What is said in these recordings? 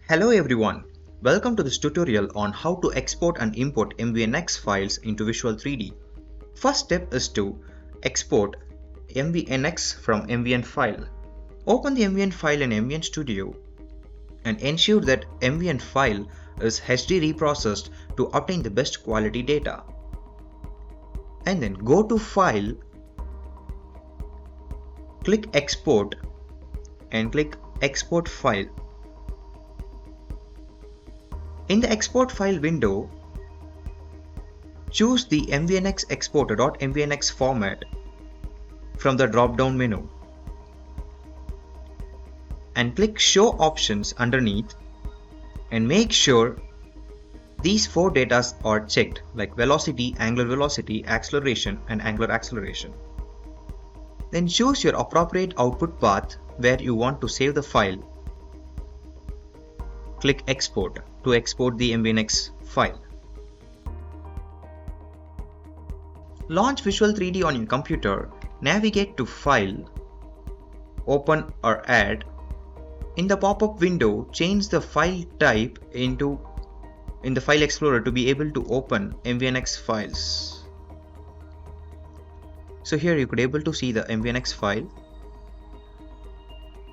Hello everyone, welcome to this tutorial on how to export and import MVNX files into Visual 3D. First step is to export MVNX from MVN file. Open the MVN file in MVN Studio and ensure that MVN file is HD reprocessed to obtain the best quality data. And then go to File, click Export and click Export File. In the export file window, choose the MVNX exporter.mvnx format from the drop-down menu and click Show Options underneath and make sure these four data are checked like velocity, angular velocity, acceleration and angular acceleration. Then choose your appropriate output path where you want to save the file. Click Export to export the MVNX file. Launch Visual 3D on your computer, navigate to File, Open or Add. In the pop-up window, change the file type in the File Explorer to be able to open MVNX files. So here you could able to see the MVNX file.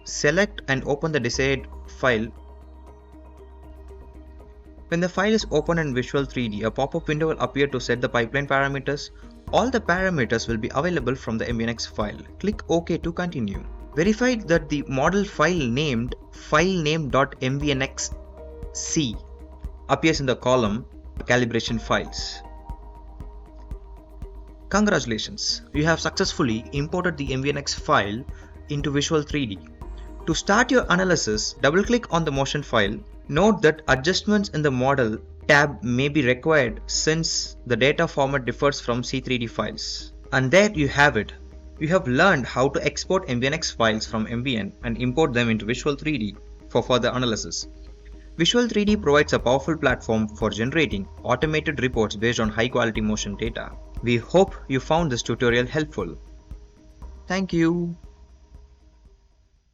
Select and open the desired file. When the file is open in Visual 3D, a pop-up window will appear to set the pipeline parameters. All the parameters will be available from the MVNX file. Click OK to continue. Verify that the model file named filename.mvnxc appears in the column Calibration Files. Congratulations, you have successfully imported the MVNX file into Visual 3D. To start your analysis, double-click on the motion file. Note that adjustments in the Model tab may be required since the data format differs from C3D files. And there you have it. You have learned how to export MVNX files from MVN and import them into Visual 3D for further analysis. Visual 3D provides a powerful platform for generating automated reports based on high-quality motion data. We hope you found this tutorial helpful. Thank you.